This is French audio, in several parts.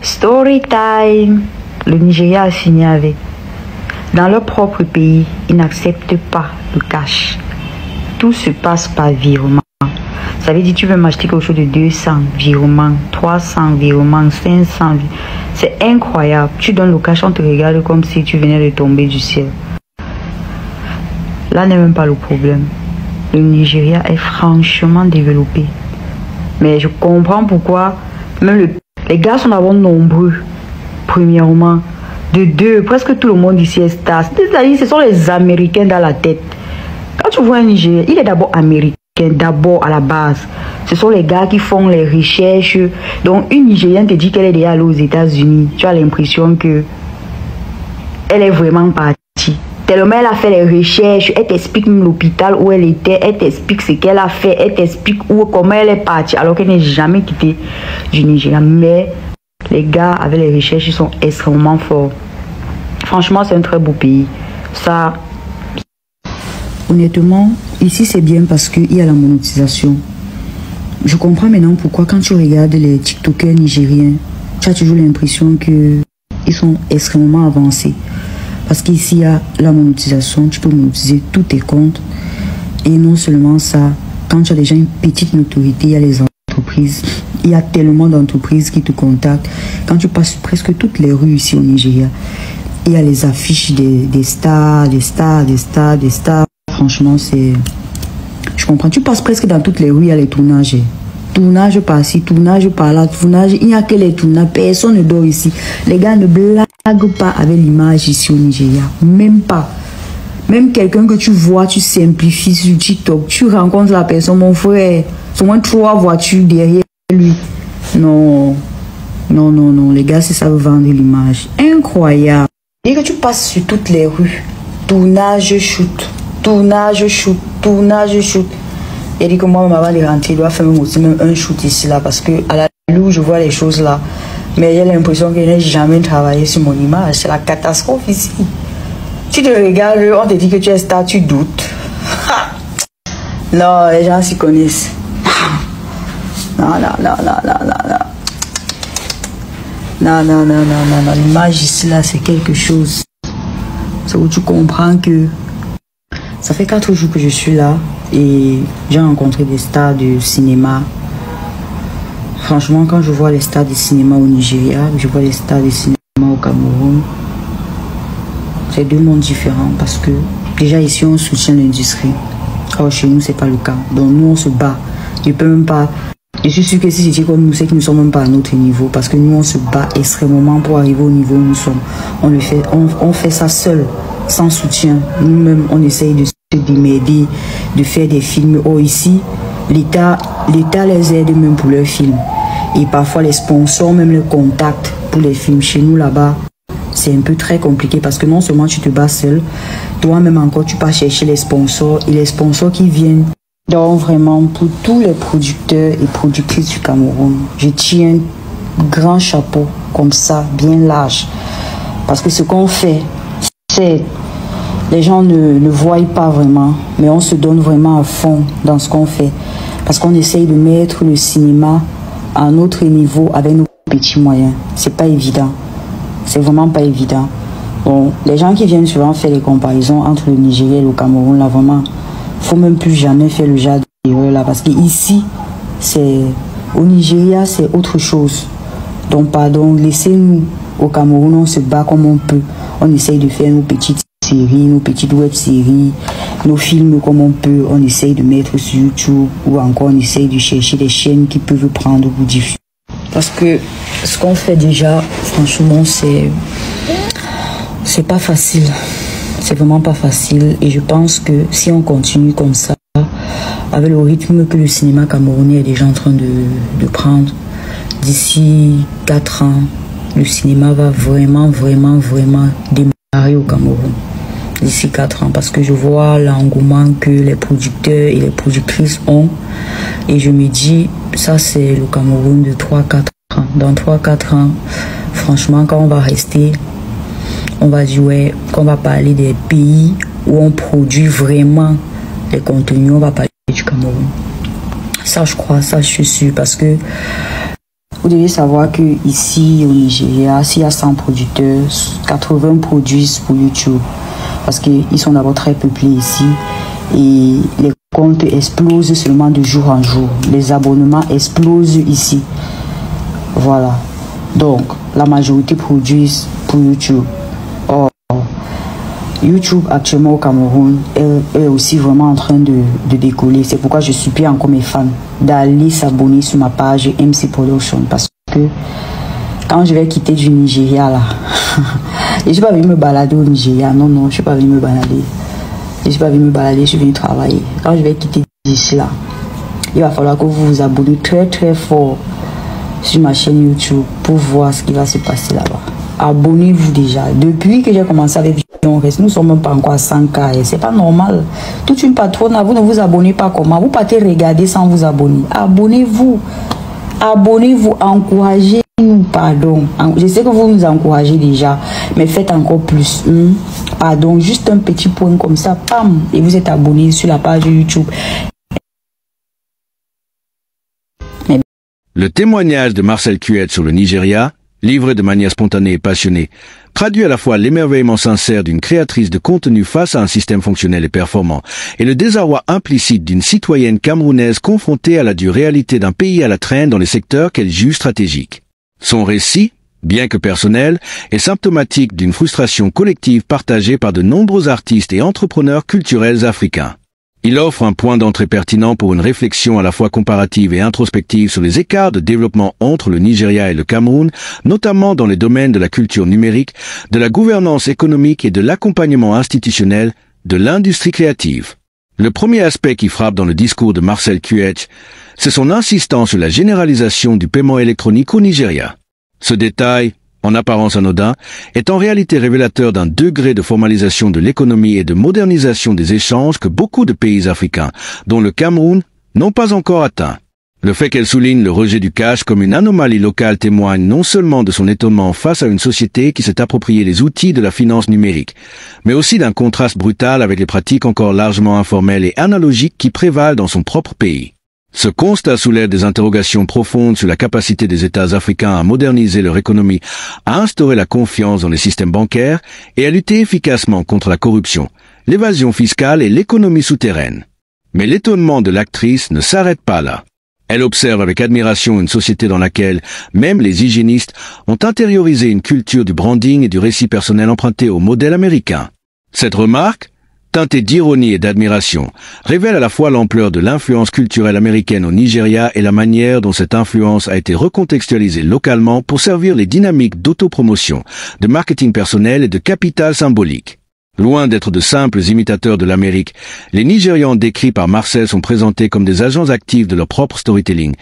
Story time. Le Nigeria a signé avec. Dans leur propre pays, ils n'acceptent pas le cash. Tout se passe par virement. Ça veut dire tu veux m'acheter quelque chose de 200 virements, 300 virements, 500. C'est incroyable. Tu donnes le cash, on te regarde comme si tu venais de tomber du ciel. Là n'est même pas le problème. Le Nigeria est franchement développé. Mais je comprends pourquoi même les gars sont d'abord nombreux. Premièrement. De deux, presque tout le monde ici est star. C'est-à-dire ce sont les Américains dans la tête. Quand tu vois un Nigérien, il est d'abord américain, d'abord à la base. Ce sont les gars qui font les recherches. Donc une Nigérienne te dit qu'elle est déjà allée aux États-Unis. Tu as l'impression que elle est vraiment partie. Tellement elle a fait les recherches, elle t'explique même l'hôpital où elle était, elle t'explique ce qu'elle a fait, elle t'explique comment elle est partie alors qu'elle n'est jamais quittée du Nigeria. Mais les gars avec les recherches, ils sont extrêmement forts. Franchement, c'est un très beau pays. Ça, honnêtement, ici c'est bien parce qu'il y a la monétisation. Je comprends maintenant pourquoi quand tu regardes les TikTokers nigériens, tu as toujours l'impression qu'ils sont extrêmement avancés. Parce qu'ici, il y a la monétisation, tu peux monétiser tous tes comptes. Et non seulement ça, quand tu as déjà une petite notoriété, il y a les entreprises. Il y a tellement d'entreprises qui te contactent. Quand tu passes presque toutes les rues ici au Nigeria, il y a les affiches des stars, des stars, des stars, des stars. Franchement, c'est... Je comprends. Tu passes presque dans toutes les rues, il y a les tournages. Tournage par-ci, tournage par-là, tournage. Il n'y a que les tournages. Personne ne dort ici. Les gars ne blaguent pas avec l'image ici au Nigeria. Même pas. Même quelqu'un que tu vois, tu simplifies sur TikTok. Tu rencontres la personne, mon frère. C'est au moins 3 voitures derrière lui. Non. Non, non, non. Les gars, c'est ça veut vendre l'image. Incroyable. Et que tu passes sur toutes les rues. Tournage, shoot. Tournage, shoot. Tournage, shoot. Il dit que moi, avant de rentrer, il doit faire aussi même un shoot ici, là, parce que à la où je vois les choses là, mais j'ai l'impression que je n'ai jamais travaillé sur mon image. C'est la catastrophe ici. Tu te regardes, on te dit que tu es star, tu doutes. Non, les gens s'y connaissent. Non, non, non, non, non, non, non. Non, non, non, non, non, non. L'image ici, là, c'est quelque chose. C'est où tu comprends que ça fait 4 jours que je suis là. Et j'ai rencontré des stars de cinéma. Franchement, quand je vois les stars de cinéma au Nigeria, je vois les stars de cinéma au Cameroun, c'est 2 mondes différents parce que déjà ici on soutient l'industrie. Alors chez nous c'est pas le cas. Donc nous on se bat. Je peux même pas. Je suis sûr que si c'était comme nous, c'est que nous sommes même pas à notre niveau parce que nous on se bat extrêmement pour arriver au niveau où nous sommes. On fait ça seul, sans soutien. Nous-mêmes on essaye de m'aider, de faire des films. Oh ici, l'État les aide même pour leurs films. Et parfois les sponsors même les contactent pour les films. Chez nous là-bas, c'est un peu très compliqué parce que non seulement tu te bats seul, toi-même encore tu pars chercher les sponsors et les sponsors qui viennent. Donc vraiment pour tous les producteurs et productrices du Cameroun, je tiens un grand chapeau comme ça, bien large. Parce que ce qu'on fait, c'est... Les gens ne voient pas vraiment, mais on se donne vraiment à fond dans ce qu'on fait. Parce qu'on essaye de mettre le cinéma à un autre niveau avec nos petits moyens. C'est pas évident. C'est vraiment pas évident. Bon, les gens qui viennent souvent faire les comparaisons entre le Nigeria et le Cameroun, là vraiment, faut même plus jamais faire le genre d'erreur là. Parce que ici, au Nigeria, c'est autre chose. Donc pardon, laissez-nous au Cameroun, on se bat comme on peut. On essaye de faire nos petites séries, nos petites web-séries, nos films comme on peut, on essaye de mettre sur YouTube ou encore on essaye de chercher des chaînes qui peuvent prendre ou diffuser. Parce que ce qu'on fait déjà, franchement, c'est pas facile. C'est vraiment pas facile et je pense que si on continue comme ça, avec le rythme que le cinéma camerounais est déjà en train de prendre, d'ici 4 ans, le cinéma va vraiment, vraiment, vraiment démarrer au Cameroun. D'ici 4 ans, parce que je vois l'engouement que les producteurs et les productrices ont et je me dis, ça c'est le Cameroun de 3-4 ans. Dans 3-4 ans, franchement, quand on va rester, on va dire ouais, qu'on va parler des pays où on produit vraiment les contenus, on va parler du Cameroun. Ça, je crois, ça, je suis sûre, parce que vous devez savoir que ici au Nigeria, s'il y a 100 producteurs, 80 produisent pour YouTube. Parce qu'ils sont d'abord très peuplés ici. Et les comptes explosent seulement de jour en jour. Les abonnements explosent ici. Voilà. Donc, la majorité produisent pour YouTube. Or, YouTube actuellement au Cameroun est aussi vraiment en train de décoller. C'est pourquoi je supplie encore mes fans d'aller s'abonner sur ma page MC Production. Parce que quand je vais quitter du Nigeria là, je ne suis pas venu me balader au Nigeria. Non, je ne suis pas venu me balader. Je ne suis pas venu me balader, je suis venu travailler. Quand je vais quitter d'ici là, il va falloir que vous vous abonnez très très fort sur ma chaîne YouTube pour voir ce qui va se passer là-bas. Abonnez-vous déjà. Depuis que j'ai commencé avec nous ne sommes même pas encore à 100K. C'est pas normal. Toute une patronne, vous ne vous abonnez pas comment? Vous partez regarder sans vous abonner. Abonnez-vous. Abonnez-vous. Encouragez-nous. Pardon. Je sais que vous nous encouragez déjà, mais faites encore plus. Pardon. Juste un petit point comme ça. Pam. Et vous êtes abonné sur la page YouTube. Le témoignage de Marcel Kuet sur le Nigeria, livré de manière spontanée et passionnée, traduit à la fois l'émerveillement sincère d'une créatrice de contenu face à un système fonctionnel et performant, et le désarroi implicite d'une citoyenne camerounaise confrontée à la dure réalité d'un pays à la traîne dans les secteurs qu'elle juge stratégiques. Son récit, bien que personnel, est symptomatique d'une frustration collective partagée par de nombreux artistes et entrepreneurs culturels africains. Il offre un point d'entrée pertinent pour une réflexion à la fois comparative et introspective sur les écarts de développement entre le Nigeria et le Cameroun, notamment dans les domaines de la culture numérique, de la gouvernance économique et de l'accompagnement institutionnel de l'industrie créative. Le premier aspect qui frappe dans le discours de Marcel Kuet, c'est son insistance sur la généralisation du paiement électronique au Nigeria. Ce détail, en apparence anodin, est en réalité révélateur d'un degré de formalisation de l'économie et de modernisation des échanges que beaucoup de pays africains, dont le Cameroun, n'ont pas encore atteint. Le fait qu'elle souligne le rejet du cash comme une anomalie locale témoigne non seulement de son étonnement face à une société qui s'est approprié les outils de la finance numérique, mais aussi d'un contraste brutal avec les pratiques encore largement informelles et analogiques qui prévalent dans son propre pays. Ce constat soulève des interrogations profondes sur la capacité des États africains à moderniser leur économie, à instaurer la confiance dans les systèmes bancaires et à lutter efficacement contre la corruption, l'évasion fiscale et l'économie souterraine. Mais l'étonnement de l'actrice ne s'arrête pas là. Elle observe avec admiration une société dans laquelle même les hygiénistes ont intériorisé une culture du branding et du récit personnel emprunté au modèle américain. Cette remarque, teintée d'ironie et d'admiration, révèle à la fois l'ampleur de l'influence culturelle américaine au Nigeria et la manière dont cette influence a été recontextualisée localement pour servir les dynamiques d'autopromotion, de marketing personnel et de capital symbolique. Loin d'être de simples imitateurs de l'Amérique, les Nigérians décrits par Marcel sont présentés comme des agents actifs de leur propre storytelling,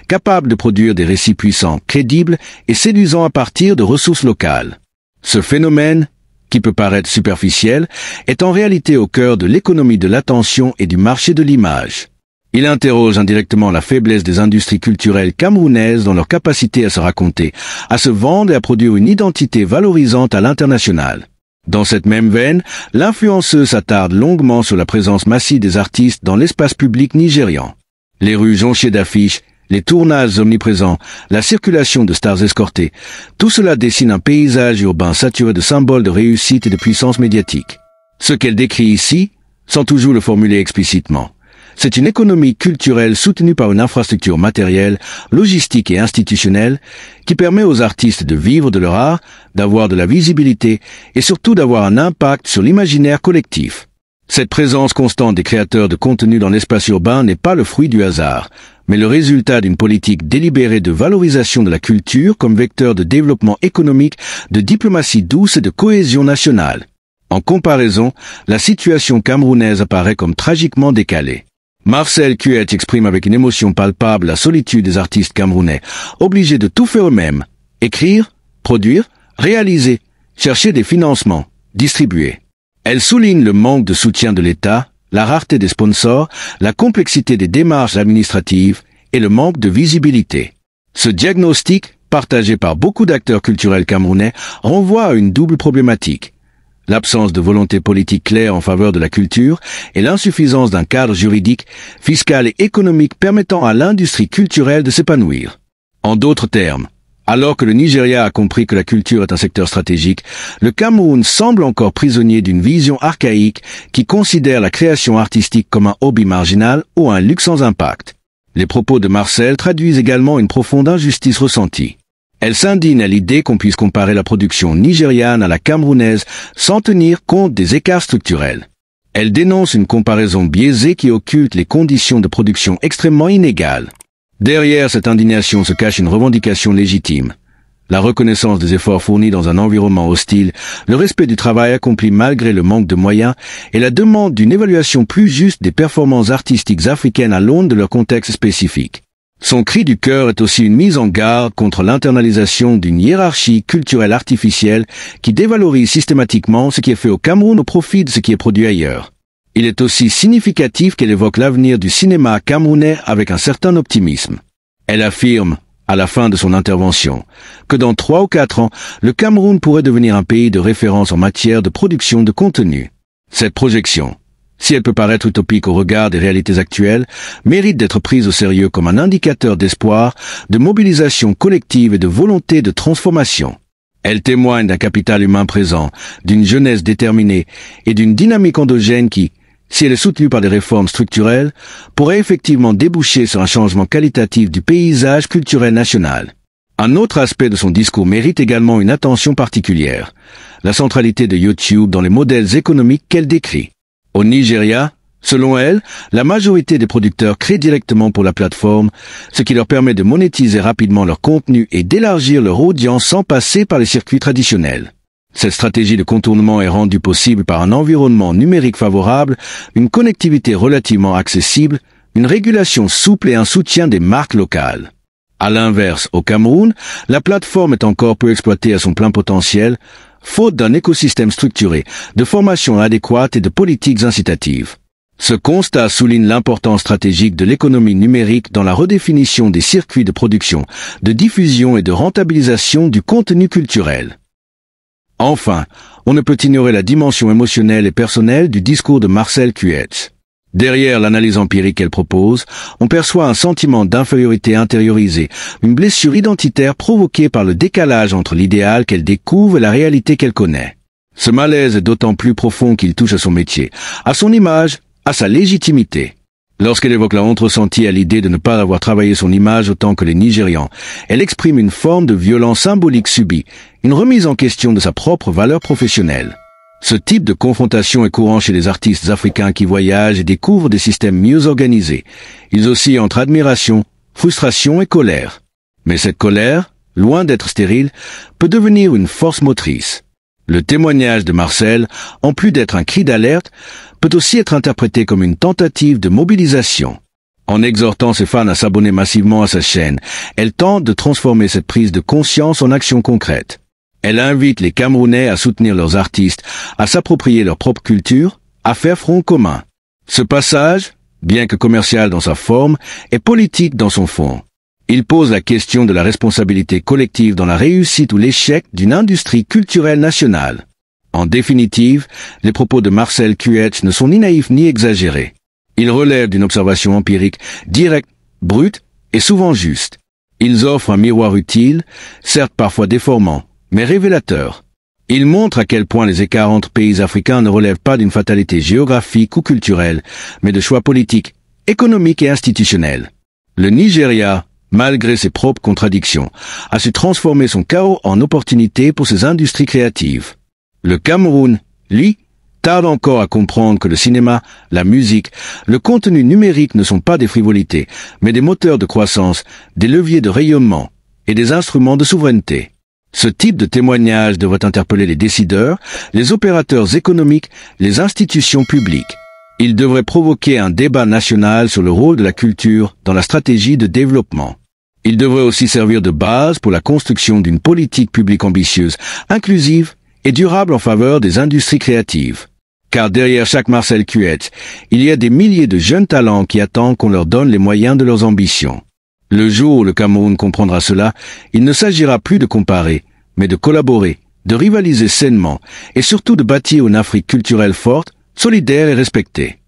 capables de produire des récits puissants, crédibles et séduisants à partir de ressources locales. Ce phénomène, qui peut paraître superficiel, est en réalité au cœur de l'économie de l'attention et du marché de l'image. Il interroge indirectement la faiblesse des industries culturelles camerounaises dans leur capacité à se raconter, à se vendre et à produire une identité valorisante à l'international. Dans cette même veine, l'influenceuse s'attarde longuement sur la présence massive des artistes dans l'espace public nigérian. Les rues jonchées d'affiches, les tournages omniprésents, la circulation de stars escortées, tout cela dessine un paysage urbain saturé de symboles de réussite et de puissance médiatique. Ce qu'elle décrit ici, sans toujours le formuler explicitement, c'est une économie culturelle soutenue par une infrastructure matérielle, logistique et institutionnelle qui permet aux artistes de vivre de leur art, d'avoir de la visibilité et surtout d'avoir un impact sur l'imaginaire collectif. Cette présence constante des créateurs de contenu dans l'espace urbain n'est pas le fruit du hasard, mais le résultat d'une politique délibérée de valorisation de la culture comme vecteur de développement économique, de diplomatie douce et de cohésion nationale. En comparaison, la situation camerounaise apparaît comme tragiquement décalée. Marcel Kuet exprime avec une émotion palpable la solitude des artistes camerounais, obligés de tout faire eux-mêmes, écrire, produire, réaliser, chercher des financements, distribuer. Elle souligne le manque de soutien de l'État, la rareté des sponsors, la complexité des démarches administratives et le manque de visibilité. Ce diagnostic, partagé par beaucoup d'acteurs culturels camerounais, renvoie à une double problématique. l'absence de volonté politique claire en faveur de la culture et l'insuffisance d'un cadre juridique, fiscal et économique permettant à l'industrie culturelle de s'épanouir. En d'autres termes, alors que le Nigeria a compris que la culture est un secteur stratégique, le Cameroun semble encore prisonnier d'une vision archaïque qui considère la création artistique comme un hobby marginal ou un luxe sans impact. Les propos de Marcel traduisent également une profonde injustice ressentie. Elle s'indigne à l'idée qu'on puisse comparer la production nigériane à la camerounaise sans tenir compte des écarts structurels. Elle dénonce une comparaison biaisée qui occulte les conditions de production extrêmement inégales. Derrière cette indignation se cache une revendication légitime. La reconnaissance des efforts fournis dans un environnement hostile, le respect du travail accompli malgré le manque de moyens et la demande d'une évaluation plus juste des performances artistiques africaines à l'aune de leur contexte spécifique. Son cri du cœur est aussi une mise en garde contre l'internalisation d'une hiérarchie culturelle artificielle qui dévalorise systématiquement ce qui est fait au Cameroun au profit de ce qui est produit ailleurs. Il est aussi significatif qu'elle évoque l'avenir du cinéma camerounais avec un certain optimisme. Elle affirme, à la fin de son intervention, que dans 3 ou 4 ans, le Cameroun pourrait devenir un pays de référence en matière de production de contenu. Cette projection, si elle peut paraître utopique au regard des réalités actuelles, mérite d'être prise au sérieux comme un indicateur d'espoir, de mobilisation collective et de volonté de transformation. Elle témoigne d'un capital humain présent, d'une jeunesse déterminée et d'une dynamique endogène qui, si elle est soutenue par des réformes structurelles, pourrait effectivement déboucher sur un changement qualitatif du paysage culturel national. Un autre aspect de son discours mérite également une attention particulière, la centralité de YouTube dans les modèles économiques qu'elle décrit. Au Nigeria, selon elle, la majorité des producteurs créent directement pour la plateforme, ce qui leur permet de monétiser rapidement leur contenu et d'élargir leur audience sans passer par les circuits traditionnels. Cette stratégie de contournement est rendue possible par un environnement numérique favorable, une connectivité relativement accessible, une régulation souple et un soutien des marques locales. À l'inverse, au Cameroun, la plateforme est encore peu exploitée à son plein potentiel, faute d'un écosystème structuré, de formation adéquate et de politiques incitatives. Ce constat souligne l'importance stratégique de l'économie numérique dans la redéfinition des circuits de production, de diffusion et de rentabilisation du contenu culturel. Enfin, on ne peut ignorer la dimension émotionnelle et personnelle du discours de Marcel Kuetz. Derrière l'analyse empirique qu'elle propose, on perçoit un sentiment d'infériorité intériorisée, une blessure identitaire provoquée par le décalage entre l'idéal qu'elle découvre et la réalité qu'elle connaît. Ce malaise est d'autant plus profond qu'il touche à son métier, à son image, à sa légitimité. Lorsqu'elle évoque la honte ressentie à l'idée de ne pas avoir travaillé son image autant que les Nigérians, elle exprime une forme de violence symbolique subie, une remise en question de sa propre valeur professionnelle. Ce type de confrontation est courant chez les artistes africains qui voyagent et découvrent des systèmes mieux organisés. Ils oscillent entre admiration, frustration et colère. Mais cette colère, loin d'être stérile, peut devenir une force motrice. Le témoignage de Marcel, en plus d'être un cri d'alerte, peut aussi être interprété comme une tentative de mobilisation. En exhortant ses fans à s'abonner massivement à sa chaîne, elle tente de transformer cette prise de conscience en action concrète. Elle invite les Camerounais à soutenir leurs artistes, à s'approprier leur propre culture, à faire front commun. Ce passage, bien que commercial dans sa forme, est politique dans son fond. Il pose la question de la responsabilité collective dans la réussite ou l'échec d'une industrie culturelle nationale. En définitive, les propos de Marcel Kuetz ne sont ni naïfs ni exagérés. Ils relèvent d'une observation empirique, directe, brute et souvent juste. Ils offrent un miroir utile, certes parfois déformant, mais révélateur. Ils montrent à quel point les écarts entre pays africains ne relèvent pas d'une fatalité géographique ou culturelle, mais de choix politiques, économiques et institutionnels. Le Nigeria, malgré ses propres contradictions, a su transformer son chaos en opportunité pour ses industries créatives. Le Cameroun, lui, tarde encore à comprendre que le cinéma, la musique, le contenu numérique ne sont pas des frivolités, mais des moteurs de croissance, des leviers de rayonnement et des instruments de souveraineté. Ce type de témoignage devrait interpeller les décideurs, les opérateurs économiques, les institutions publiques. Il devrait provoquer un débat national sur le rôle de la culture dans la stratégie de développement. Il devrait aussi servir de base pour la construction d'une politique publique ambitieuse, inclusive et durable en faveur des industries créatives. Car derrière chaque Marcel Kuetz, il y a des milliers de jeunes talents qui attendent qu'on leur donne les moyens de leurs ambitions. Le jour où le Cameroun comprendra cela, il ne s'agira plus de comparer, mais de collaborer, de rivaliser sainement et surtout de bâtir une Afrique culturelle forte, solidaire et respectée.